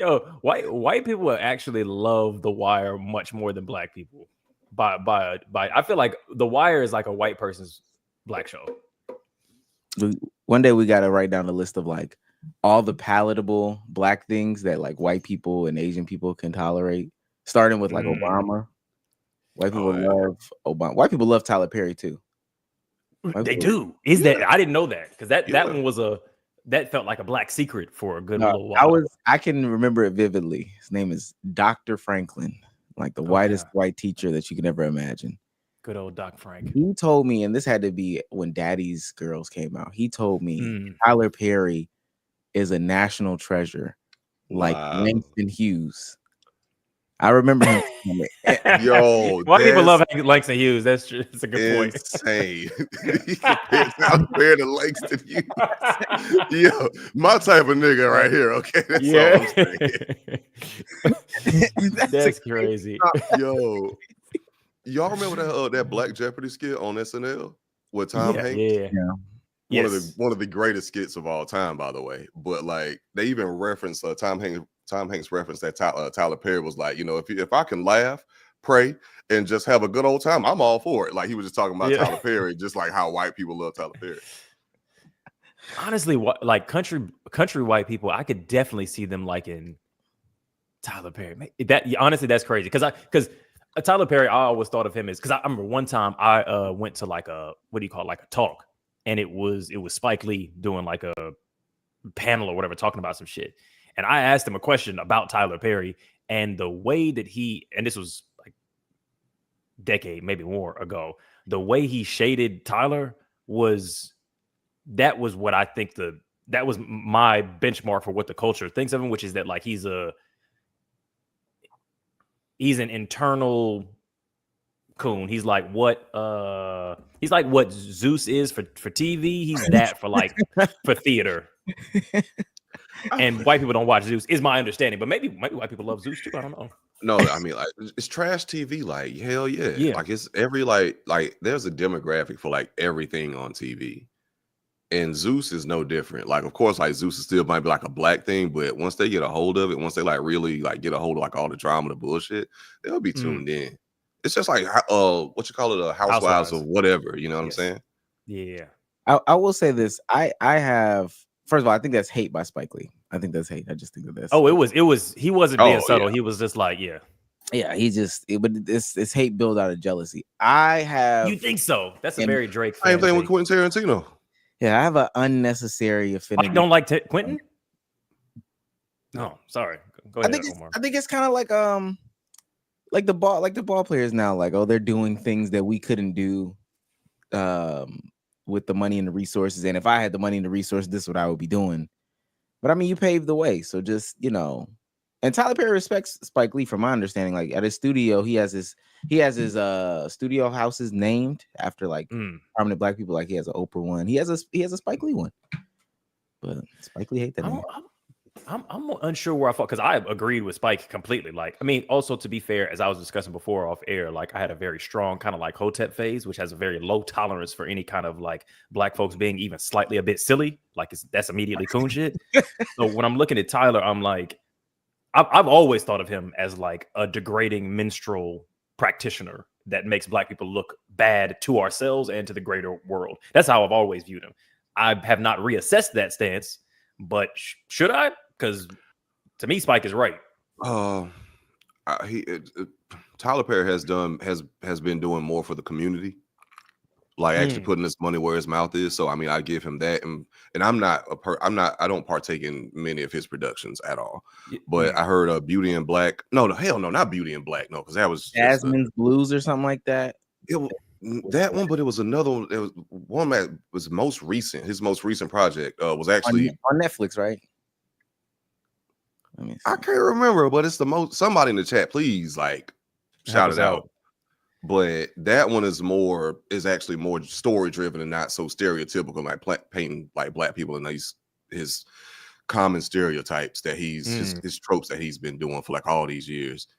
Yo, white people actually love The Wire much more than black people. I feel like The Wire is like a white person's black show. One day we got to write down a list of like all the palatable black things that like white people and Asian people can tolerate, starting with like Obama. White people love Obama. White people love Tyler Perry too. They do. That I didn't know that because that one was that felt like a black secret for a good little while. I can remember it vividly. His name is Dr. Franklin, like the whitest white teacher that you can ever imagine. Good old Doc Frank. He told me, and this had to be when Daddy's Girls came out. He told me Tyler Perry is a national treasure, like Langston Hughes. I remember him. Yo, why people love Langston Hughes? That's true. It's a good point. Insane. Compared to Langston Hughes. Yo, my type of nigga right here. Okay, that's all I'm saying. That's crazy. Yo, y'all remember that Black Jeopardy skit on SNL with Tom Hanks? Yeah. One of the greatest skits of all time, by the way. But like they even reference Tom Hanks referenced that Tyler Perry was like, you know, if I can laugh, pray, and just have a good old time, I'm all for it. Like he was just talking about Tyler Perry, just like how white people love Tyler Perry. Honestly, like country white people, I could definitely see them liking Tyler Perry. Honestly, that's crazy because Tyler Perry, I always thought of him as because I remember one time I went to like a like a talk, and it was Spike Lee doing like a panel or whatever talking about some shit. And I asked him a question about Tyler Perry and the way that and this was like decade, maybe more ago, the way he shaded Tyler was what I think that was my benchmark for what the culture thinks of him, which is that like he's an internal coon. He's like what Zeus is for TV. He's that for like for theater. And white people don't watch Zeus, is my understanding. But maybe white people love Zeus too. I don't know. No, I mean, like it's trash TV. Like hell yeah. Like it's every like there's a demographic for like everything on TV, and Zeus is no different. Like of course, like Zeus is still might be like a black thing, but once they get a hold of it, once they like really like get a hold of like all the drama, the bullshit, they'll be tuned in. It's just like what you call it, housewives or whatever. You know what I'm saying? Yeah. I will say this. I have. First of all, I think that's hate by Spike Lee. I think that's hate. I just think of this. Oh, it was. He wasn't being subtle. He was just like, yeah. He just. But it's hate built out of jealousy. I have. You think so? That's a very Drake. Same thing with Quentin Tarantino. Yeah, I have an unnecessary affinity. I don't like Quentin. No, sorry. Go ahead. I think it's kind of like the ball players now. Like, oh, they're doing things that we couldn't do. With the money and the resources, and if I had the money and the resources, this is what I would be doing. But I mean, you paved the way, so just And Tyler Perry respects Spike Lee, from my understanding. Like at his studio, he has his studio houses named after like prominent black people. Like he has an Oprah one, he has a Spike Lee one. But Spike Lee hate that. I'm unsure where I fall because I agreed with Spike completely. Like, I mean, also to be fair, as I was discussing before off air, like I had a very strong kind of like Hotep phase, which has a very low tolerance for any kind of like black folks being even slightly a bit silly. Like that's immediately coon shit. So when I'm looking at Tyler, I'm like, I've always thought of him as like a degrading minstrel practitioner that makes black people look bad to ourselves and to the greater world. That's how I've always viewed him. I have not reassessed that stance, but should I? Because to me, Spike is right. Tyler Perry has been doing more for the community, like actually putting his money where his mouth is. So I mean, I give him that, and I don't partake in many of his productions at all. But I heard Beauty in Black. No, hell no, not Beauty in Black. No, because that was Jasmine's Blues or something like that. That one, but it was another one. It was one that was most recent. His most recent project was actually on Netflix, right? I can't remember, but it's the most. Somebody in the chat, please, like shout it out. But that one is actually more story driven and not so stereotypical, like painting like black people in his common stereotypes that his tropes that he's been doing for like all these years.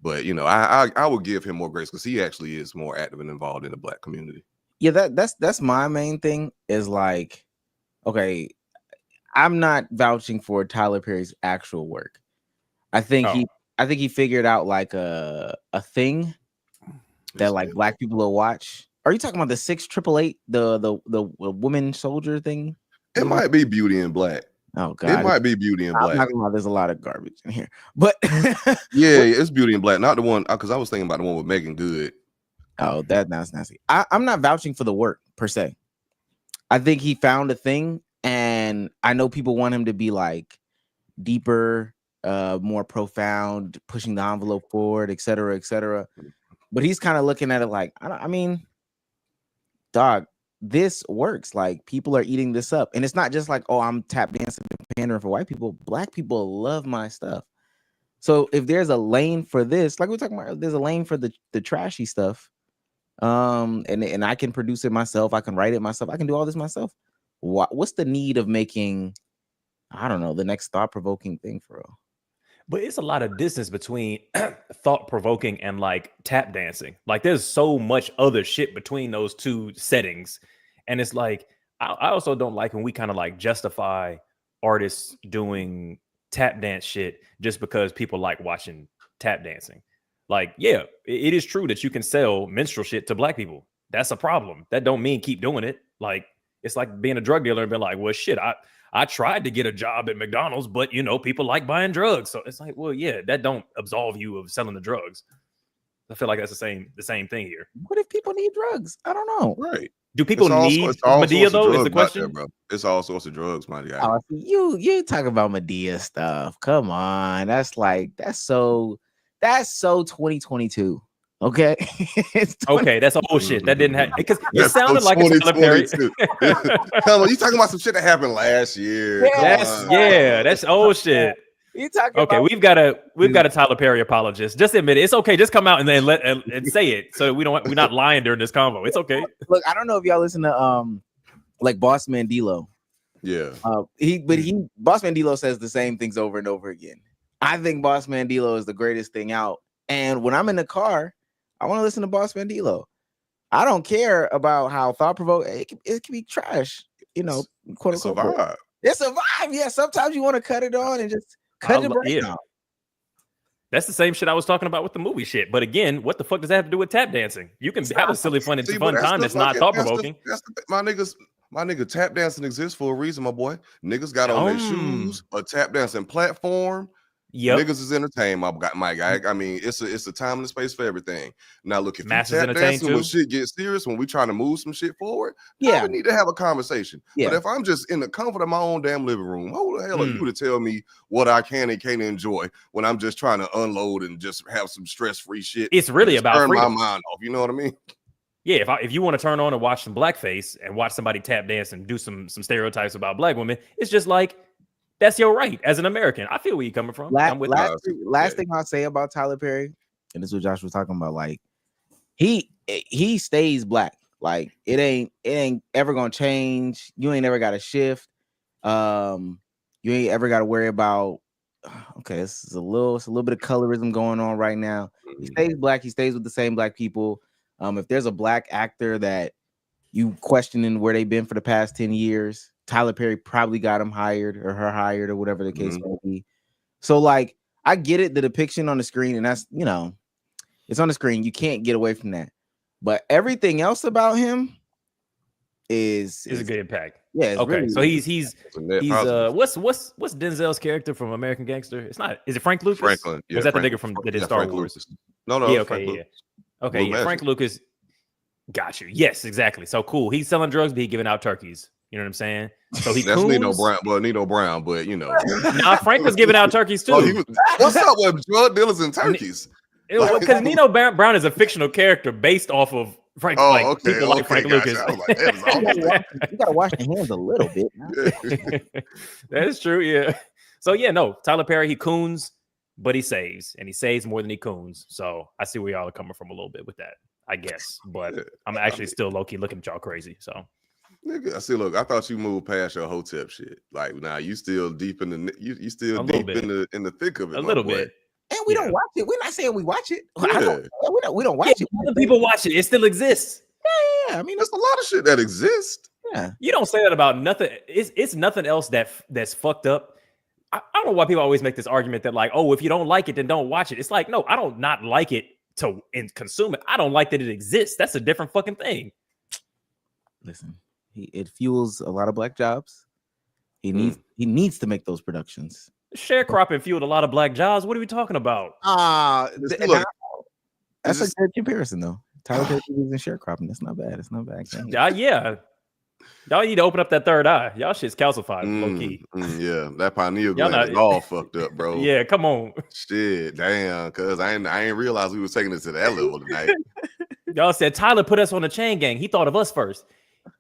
But I would give him more grace because he actually is more active and involved in the black community. Yeah, that's my main thing is like, okay, I'm not vouching for Tyler Perry's actual work. I think Oh. he figured out like a thing that like black people will watch. Are you talking about the 688, the woman soldier thing? It might be Beauty in Black. Oh God, it might be Beauty in I'm Black. not gonna lie, there's a lot of garbage in here, but Yeah, it's Beauty in Black, not the one because I was thinking about the one with Megan Good. oh, that's nasty. I'm not vouching for the work per se. I think he found a thing, and I know people want him to be like deeper, more profound, pushing the envelope forward, et cetera, et cetera. But he's kind of looking at it like, I mean, dog, this works. Like people are eating this up, and it's not just like, oh, I'm tap dancing and pandering for white people. Black people love my stuff. So if there's a lane for this, like we're talking about, there's a lane for the trashy stuff. And I can produce it myself. I can write it myself. I can do all this myself. What's the need of making, I don't know, the next thought-provoking thing for real? But it's a lot of distance between thought-provoking and like tap dancing. Like there's so much other shit between those two settings. And it's like, I also don't like when we kind of like justify artists doing tap dance shit just because people like watching tap dancing. Like, yeah, it is true that you can sell minstrel shit to black people. That's a problem. That don't mean keep doing it. Like, it's like being a drug dealer and being like, well, shit, I tried to get a job at McDonald's, but you know, people like buying drugs. So it's like, well, yeah, that don't absolve you of selling the drugs. I feel like that's the same thing here. What if people need drugs? I don't know. Right. Do people need Medea though? Is the question? Bro. It's all sorts of drugs, my guy. Oh, you talk about Medea stuff. Come on. That's so 2022. Okay. Okay, that's all shit. That didn't happen because it sounded like a Tyler Perry. Come on, you talking about some shit that happened last year. That's old shit. You talking okay, we've got a Tyler Perry apologist. Just admit it. It's okay. Just come out and then and say it so we're not lying during this convo. It's okay. Look, I don't know if y'all listen to like Boss Man D-Lo. Yeah. Boss Man D-Lo says the same things over and over again. I think Boss Man D-Lo is the greatest thing out. And when I'm in the car, I want to listen to Boss Man D-Lo. I don't care about how thought-provoking it can be trash, you know, quote unquote. It's a vibe. It's a vibe. Yeah, sometimes you want to cut it on and just cut the brain out. That's the same shit I was talking about with the movie shit. But again, what the fuck does that have to do with tap dancing? You can have a silly fun time that's not thought-provoking. My nigga, tap dancing exists for a reason, my boy. Niggas got on their shoes, a tap dancing platform. Yep. Niggas is entertained, my guy. I mean, it's a time and a space for everything. Now, look, if Masses you tap dancing too. when shit gets serious, when we trying to move some shit forward, yeah, we need to have a conversation. Yeah. But if I'm just in the comfort of my own damn living room, who the hell are you to tell me what I can and can't enjoy when I'm just trying to unload and just have some stress-free shit? It's really about turn freedom. my mind off. You know what I mean? Yeah, if you want to turn on and watch some blackface and watch somebody tap dance and do some stereotypes about black women, it's just like that's your right as an American. I feel where you're coming from. Last thing I'll say about Tyler Perry, and this is what Josh was talking about, like he stays black. Like it ain't ever gonna change. You ain't ever got to shift. You ain't ever got to worry about. Okay, it's a little bit of colorism going on right now. He stays black. He stays with the same black people. If there's a black actor that you questioning where they've been for the past 10 years, Tyler Perry probably got him hired or her hired or whatever the case may be. So like, I get it, the depiction on the screen, and that's, you know, it's on the screen. You can't get away from that. But everything else about him is a good impact. Yeah. Okay. Really, so he's what's Denzel's character from American Gangster? It's not. Is it Frank Lucas? Franklin. Yeah, or is that the nigga from that did Star Wars? No. Yeah. Okay. Yeah. Okay. Yeah. Frank Lucas. Got you. Yes. Exactly. So cool. He's selling drugs, but he's giving out turkeys. You know what I'm saying? So he that's Nino Brown. Well, Nino Brown, but you know. Nah, Frank was giving out turkeys too. What's up with drug dealers and turkeys? Because Nino Brown is a fictional character based off of Frank. People like Frank Lucas. You gotta wash your hands a little bit. That is true. Yeah. So yeah, no, Tyler Perry, he coons, but he saves, and he saves more than he coons. So I see where y'all are coming from a little bit with that, I guess. But I'm actually still low key looking at y'all crazy. So. Nigga, I see. Look, I thought you moved past your hotep shit. Like now, you still deep in the you still deep in the thick of it. A little bit. And we don't watch it. We're not saying we watch it. Yeah. We don't watch it. Other people watch it. It still exists. Yeah. I mean, there's a lot of shit that exists. Yeah. You don't say that about nothing. It's nothing else that's fucked up. I don't know why people always make this argument that like, oh, if you don't like it, then don't watch it. It's like, no, I don't not like it to consume it. I don't like that it exists. That's a different fucking thing. Listen, it fuels a lot of black jobs. He needs to make those productions. Sharecropping fueled a lot of black jobs. What are we talking about? That's a good comparison, though. Tyler Perry using sharecropping. That's not bad. It's not bad. Yeah. Y'all need to open up that third eye. Y'all shit's calcified, low key. Yeah, that pineal gland is all fucked up, bro. Yeah, come on. Shit, damn, cuz I ain't realized we was taking it to that level tonight. Y'all said Tyler put us on the chain gang. He thought of us first.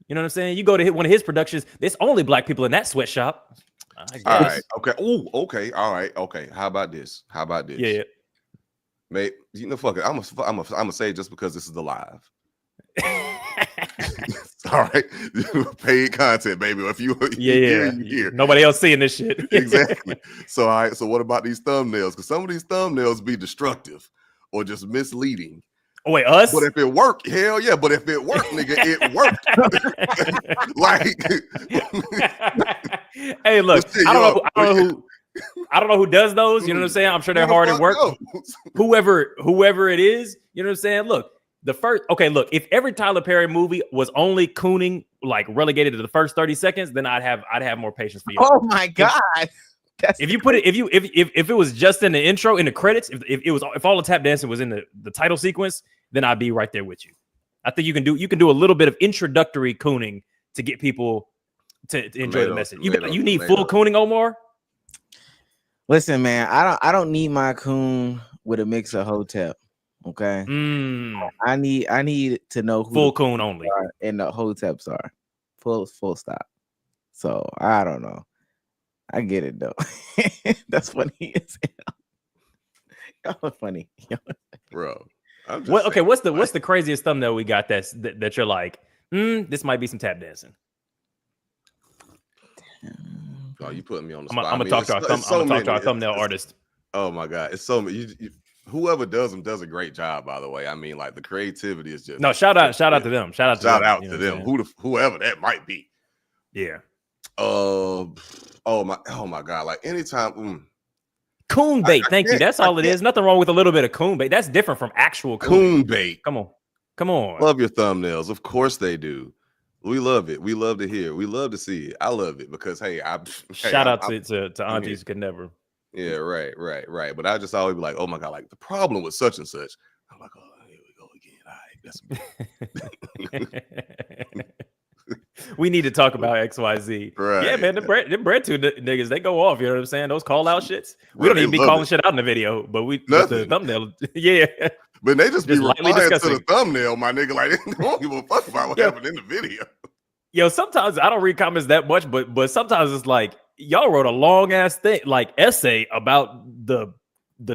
You know what I'm saying? You go to one of his productions, there's only black people in that sweatshop. All right, okay. Oh, okay, all right, okay. How about this? Yeah. Mate, you know, fuck it. I'm gonna say it just because this is the live. All right, paid content, baby. If you hear. Nobody else seeing this shit. Exactly. So, all right. So, what about these thumbnails? Because some of these thumbnails be destructive or just misleading. Oh, wait, us? But if it worked, hell yeah. But if it worked, nigga, it worked. Like, hey, look, I don't know who does those. You know what I'm saying? I'm sure they're hard at work. Whoever it is, you know what I'm saying? Look. Look, if every Tyler Perry movie was only cooning, like relegated to the first 30 seconds, then I'd have more patience for you. Oh my God. If you put it, if it was just in the intro, in the credits, if all the tap dancing was in the title sequence, then I'd be right there with you. I think you can do a little bit of introductory cooning to get people to enjoy the message. You need full cooning, Omar. Listen, man, I don't need my coon with a mix of Hotep. Okay. I need to know who full coon only and the Hoteps are. Full stop. So I don't know. I get it though. That's funny as hell. Y'all are funny. Bro. What's the craziest thumbnail we got that you're like, this might be some tap dancing? Oh, you putting me on the spot. I'm gonna talk to our thumbnail artist. Oh my God. It's so many. Whoever does them does a great job, by the way. I mean, like the creativity is just shout out to them. Shout out to them. Whoever that might be. Yeah. Oh my God. Like anytime. Coon bait. Thank you. That's all it is. Nothing wrong with a little bit of coon bait. That's different from actual coon bait. Come on. Love your thumbnails. Of course they do. We love it. We love to hear it. We love to see it. I love it because shout out to aunties who could never. Yeah, right. But I just always be like, oh my God, like the problem with such and such. I'm like, oh, here we go again. All right, that's we need to talk about XYZ. Right. Yeah, man, them bread two niggas, they go off. You know what I'm saying? Those call out shits. We don't even be calling shit out in the video, but the thumbnail. Yeah. But they just be replying to the thumbnail, my nigga. Like, they don't give a fuck about what happened in the video. Yo, sometimes I don't read comments that much, but sometimes it's like, y'all wrote a long ass thing, like essay about the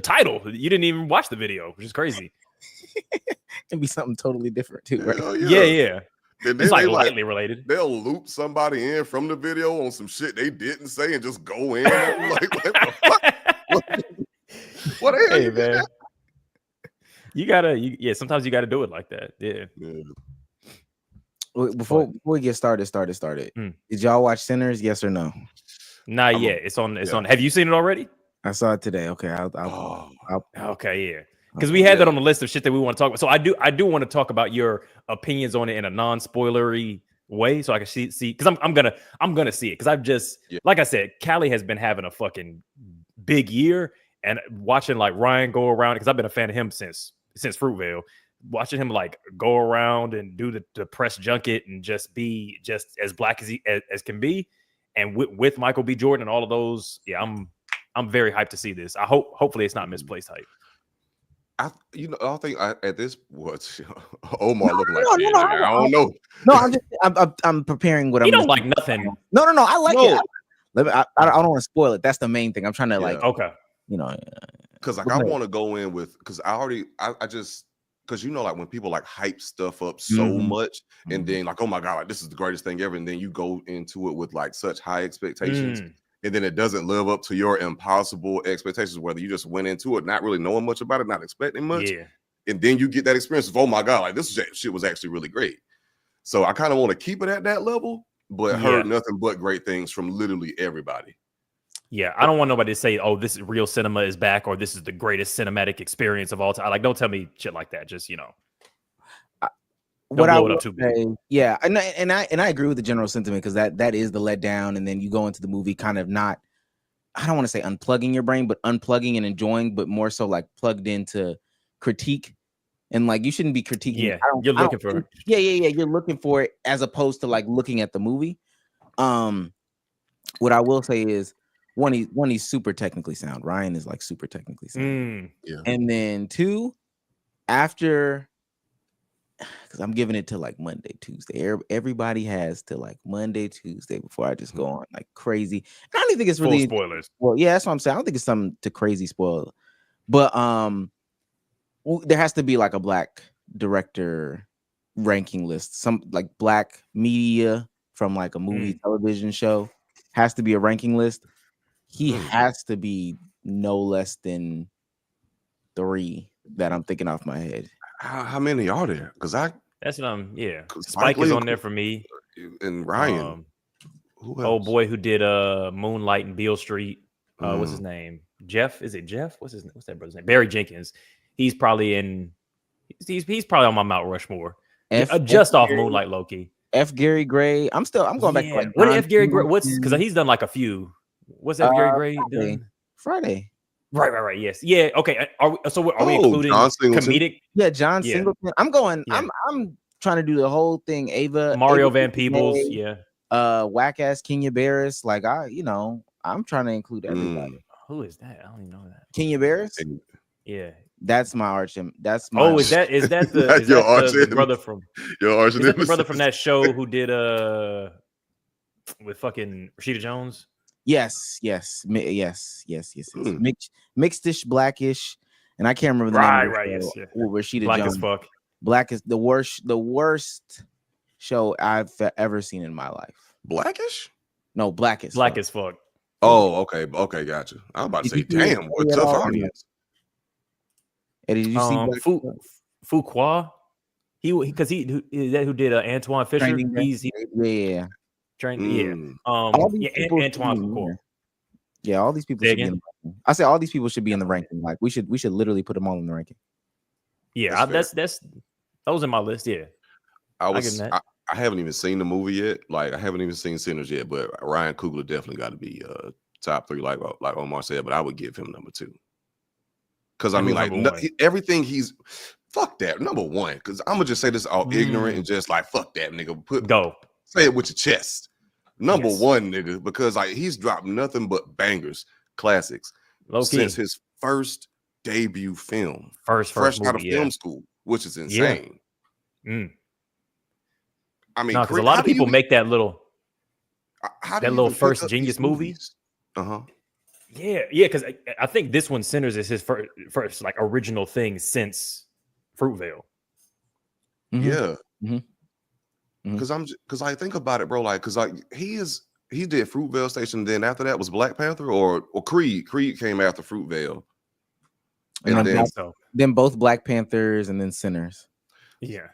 title. You didn't even watch the video, which is crazy. It can be something totally different too, right? Yeah. It's like lightly related. They'll loop somebody in from the video on some shit they didn't say and just go in. Like, what the fuck? What the hell? Hey, man. Sometimes you gotta do it like that. Yeah. Before we get started. Did y'all watch Sinners? Yes or no? Not yet. It's on. Have you seen it already? I saw it today. Okay. Okay. Yeah. Because we had that on the list of shit that we want to talk about. So I do want to talk about your opinions on it in a non-spoilery way, so I can see because I'm gonna see it because I've just like I said, Callie has been having a fucking big year, and watching like Ryan go around because I've been a fan of him since Fruitvale. Watching him like go around and do the press junket and just be just as black as he as can be, and with Michael B. Jordan and all of those, I'm very hyped to see this. Hopefully it's not misplaced hype. I don't think at this Omar looking like shit. I don't know. No, I'm preparing what you don't like nothing. No, I like it. I don't want to spoil it. That's the main thing. I'm trying to because like I want to go in with because I just because like when people like hype stuff up so much and then like, oh my God, like this is the greatest thing ever, and then you go into it with like such high expectations. And then it doesn't live up to your impossible expectations, whether you just went into it not really knowing much about it, not expecting much. Yeah. And then you get that experience of, oh my God, like this shit was actually really great. So I kind of want to keep it at that level, but heard nothing but great things from literally everybody. Yeah, I don't want nobody to say, "Oh, this is real cinema is back," or "This is the greatest cinematic experience of all time." Like, don't tell me shit like that. Just What don't I blow it will up too big. say, yeah, and I agree with the general sentiment because that is the letdown, and then you go into the movie kind of not, I don't want to say unplugging your brain, but unplugging and enjoying, but more so like plugged into critique. And like you shouldn't be critiquing. Yeah, you're I don't looking for. yeah. You're looking for it as opposed to like looking at the movie. What I will say is he's super technically sound. Ryan is like super technically sound. Yeah. And then two, after, because I'm giving it to like Monday, Tuesday. Everybody has to like Monday, Tuesday before I just go on like crazy. And I don't even think it's Full really spoilers. well. Yeah, that's what I'm saying. I don't think it's something to crazy spoil, but there has to be like a black director ranking list. Some like black media from like a movie television show has to be a ranking list. He has to be no less than 3 that I'm thinking off my head. How many are there? Because That's what I'm. Yeah, 'cause Spike is Lee on there for me. and Ryan. Who else? Old boy who did Moonlight and Beale Street. What's his name? Jeff? Is it Jeff? What's that brother's name? Barry Jenkins. He's probably in. He's probably on my Mount Rushmore. Just off Moonlight, Loki. F. Gary Gray. I'm going back to like what F. Gary Gray? What's because he's done like a few. What's F. Gary Gray done? Friday. Right. Yes. Yeah. Okay. Are we including John Singleton. comedic? Yeah, John Singleton. I'm going. Yeah. I'm trying to do the whole thing. Mario Van Peebles. Yeah. Whack ass Kenya Barris. Like I'm trying to include everybody. Who is that? I don't even know that. Kenya Barris. Yeah. That's my arch. That's my. Oh, is that the brother from your arch? Is that the brother from that show who did with fucking Rashida Jones? Yes. Mixedish, blackish, and I can't remember the name. Right. Yes. Rashida Black Jones. as fuck. Black is the worst show I've ever seen in my life. Blackish? No, black as fuck. Oh, okay, gotcha. I was about to say, damn, what tough audience. Hey, did you see Fuqua? He who did Antoine Fisher. Training Yeah. Antoine Fuqua. Yeah, all these people should be in the ranking. I say all these people should be in the ranking. Like we should literally put them all in the ranking. Yeah, that's those in my list. Yeah, I haven't even seen the movie yet. Like I haven't even seen Sinners yet. But Ryan Coogler definitely got to be top 3, like Omar said. But I would give him number 2. Because I mean, like everything he's fuck that number 1. Because I'm gonna just say this all ignorant and just like fuck that nigga. Say it with your chest. Number 1, nigga, because like he's dropped nothing but bangers, classics since his first debut film, fresh out of film school, which is insane. I mean, because a lot of people make that little first genius movie. Yeah, because I think this one, Sinners, is his first like original thing since Fruitvale. Yeah. Because I think about it, bro. Like, because like he did Fruitvale Station. Then after that was Black Panther or Creed. Creed came after Fruitvale, and then both Black Panthers and then Sinners. Yeah.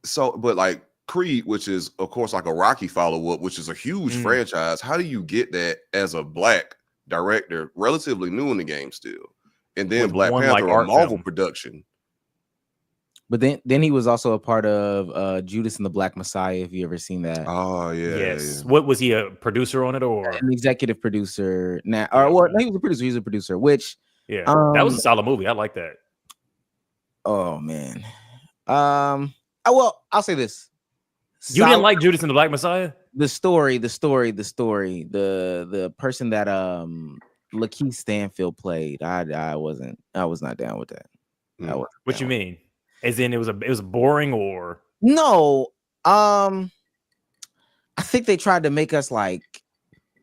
So, but like Creed, which is of course like a Rocky follow up, which is a huge franchise. How do you get that as a black director, relatively new in the game still, and then Black Panther, a Marvel production? But then he was also a part of Judas and the Black Messiah. If you ever seen that? Oh yeah. Yes. Yeah. What was he, a producer on it or an executive producer? Now, no, he was a producer. He's a producer. Which that was a solid movie. I like that. Oh man. Well, I'll say this. You didn't like Judas and the Black Messiah? The story. The person that Lakeith Stanfield played. I was not down with that. What you mean? As in it was boring or no? I think they tried to make us like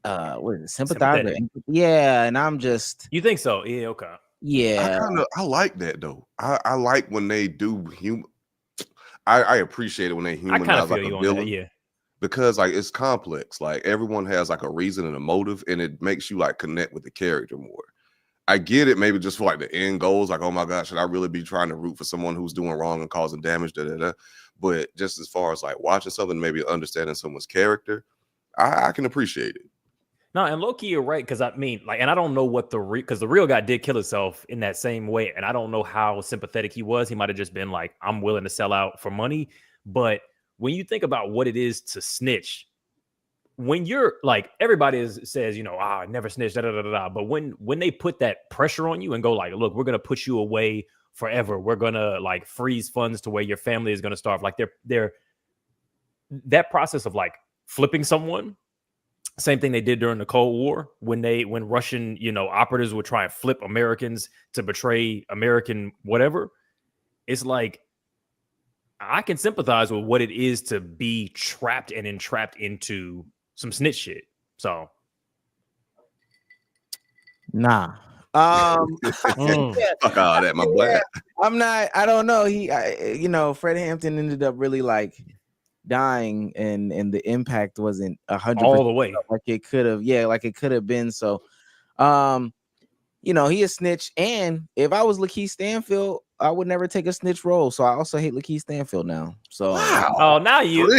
what is it, sympathize? Yeah, and I'm just. You think so? Yeah, okay. Yeah, I like that though. I like when they do human. I appreciate it when they humanize like a villain. Yeah. Because like it's complex. Like everyone has like a reason and a motive, and it makes you like connect with the character more. I get it, maybe just for like the end goals, like, oh my God, should I really be trying to root for someone who's doing wrong and causing damage? But just as far as like watching something, maybe understanding someone's character, I can appreciate it. No, and low key, you're right. Because I mean, like, and I don't know what because the real guy did kill himself in that same way, and I don't know how sympathetic he was. He might have just been like, "I'm willing to sell out for money." But when you think about what it is to snitch, when you're like, everybody says, never snitch, da da da da. But when they put that pressure on you and go like, "Look, we're gonna put you away forever. We're gonna like freeze funds to where your family is gonna starve," like they're that process of like flipping someone. Same thing they did during the Cold War when Russian, operatives would try and flip Americans to betray American whatever. It's like I can sympathize with what it is to be trapped and entrapped into some snitch shit. So nah. Fuck all that, my boy. I'm not. I don't know. Fred Hampton ended up really like dying, and the impact wasn't 100% all the way like it could have. Yeah, like it could have been. So, he a snitch. And if I was Lakeith Stanfield, I would never take a snitch role. So I also hate Lakeith Stanfield now. So wow. Now you're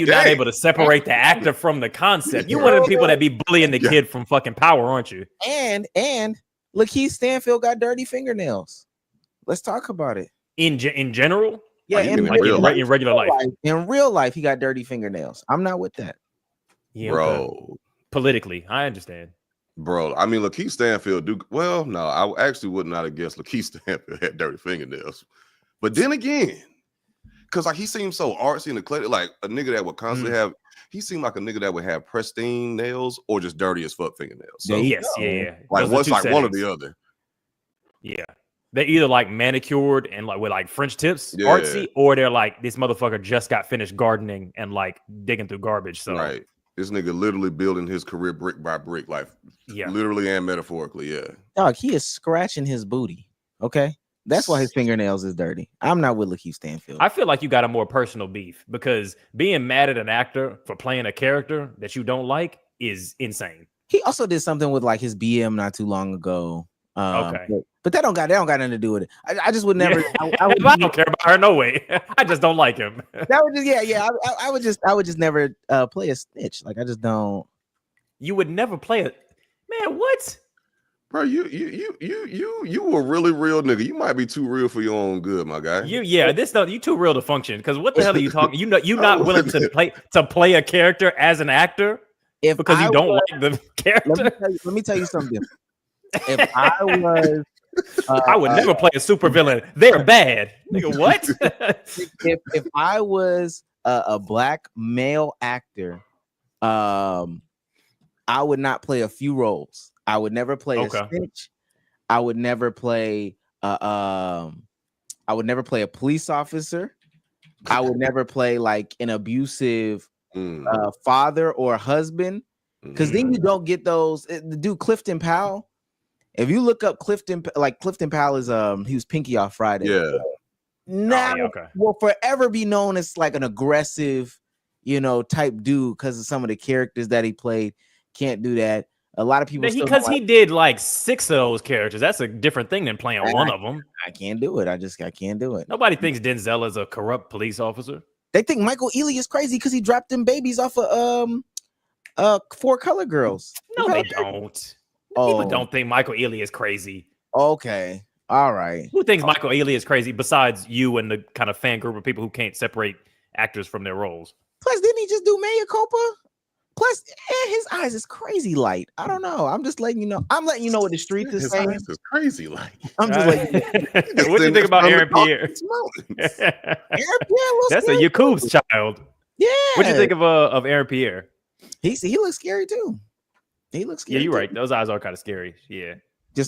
not able to separate the actor from the concept. You one of the people that be bullying the kid from fucking Power, aren't you? And Lakeith Stanfield got dirty fingernails. Let's talk about it. In general? Yeah, in regular life. In real life, he got dirty fingernails. I'm not with that. Yeah, bro. Okay. Politically, I understand. Bro, I mean, Lakeith Stanfield no, I actually would not have guessed Lakeith Stanfield had dirty fingernails. But then again, because like he seems so artsy and eclectic, like a nigga that would constantly have, he seemed like a nigga that would have pristine nails or just dirty as fuck fingernails. So, yeah. Like what's like one or the other. Yeah. They're either like manicured and like with like French tips, artsy, or they're like this motherfucker just got finished gardening and like digging through garbage. So right, this nigga literally building his career brick by brick, like literally and metaphorically. Yeah, dog, he is scratching his booty. Okay, that's why his fingernails is dirty. I'm not with Lakeith Stanfield. I feel like you got a more personal beef because being mad at an actor for playing a character that you don't like is insane. He also did something with like his BM not too long ago. Okay, but that don't got nothing to do with it. I just would never. I don't care about her. No way. I just don't like him. That would just I would just never play a snitch. Like I just don't. You would never play it, man. What, bro? You a really real nigga. You might be too real for your own good, my guy. You too real to function. Because what the hell are you talking? You not willing to play a character as an actor because you don't like the character. Let me tell you something. If I was, I would never play a supervillain. They're bad, nigga. What? if I was a black male actor, I would not play a few roles. I would never play a snitch. I would never play. I would never play a police officer. I would never play like an abusive father or husband, because then you don't get those. The dude Clifton Powell. If you look up Clifton Powell is he was Pinky Off Friday. Yeah. Now will forever be known as like an aggressive, type dude because of some of the characters that he played. Can't do that. A lot of people because he did like 6 of those characters. That's a different thing than playing one of them. I can't do it. I can't do it. Nobody thinks Denzel is a corrupt police officer. They think Michael Ealy is crazy because he dropped them babies off of 4 Color Girls. No, they don't. People don't think Michael Ealy is crazy. Okay. All right. Who thinks Michael Ealy is crazy besides you and the kind of fan group of people who can't separate actors from their roles? Plus, didn't he just do Mea Culpa? Plus, his eyes is crazy light. I don't know. I'm just letting you know. I'm letting you know what the streets is saying. His eyes is crazy light. I'm just letting you know. What do you think about Aaron Pierre? Aaron Pierre That's a Yakub's child. Yeah. What do you think of Aaron Pierre? He looks scary too. He looks scary. Yeah, you're right. Those eyes are kind of scary. Yeah.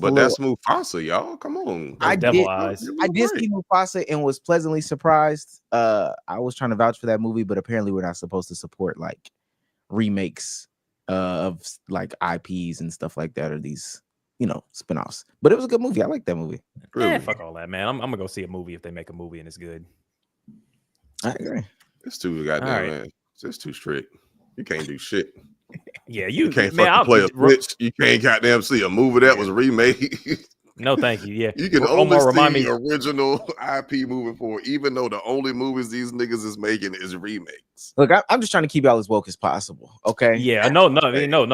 But that's Mufasa, y'all. Come on. I devil eyes. I did see Mufasa and was pleasantly surprised. I was trying to vouch for that movie, but apparently we're not supposed to support like remakes of like IPs and stuff like that, or these, spinoffs. But it was a good movie. I like that movie. Really? Fuck all that, man. I'm gonna go see a movie if they make a movie and it's good. I agree. It's too goddamn, man. It's too strict. You can't do shit. Yeah, you can't man, fucking play a bitch. You can't goddamn see a movie that was remade. No, thank you. Yeah, You can Omar, only remind see me. original IP moving forward, even though the only movies these niggas is making is remakes. Look, I'm just trying to keep y'all as woke as possible. Okay. Yeah, no,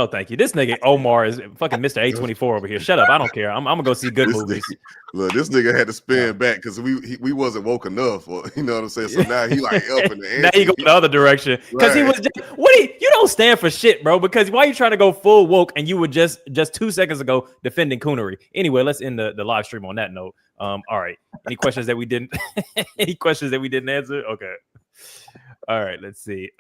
thank you. This nigga Omar is fucking Mr. A24 over here. Shut up. I don't care. I'm gonna go see good This movies. Look, this nigga had to spin back because we wasn't woke enough, or you know what I'm saying. So now he like up in the ante. Now you go the other direction because he Right. was just, you don't stand for shit, bro. Because why you trying to go full woke and you were just 2 seconds ago defending coonery? Anyway, let's end the live stream on that note. All right. Any questions that we didn't answer? Okay. All right. Let's see.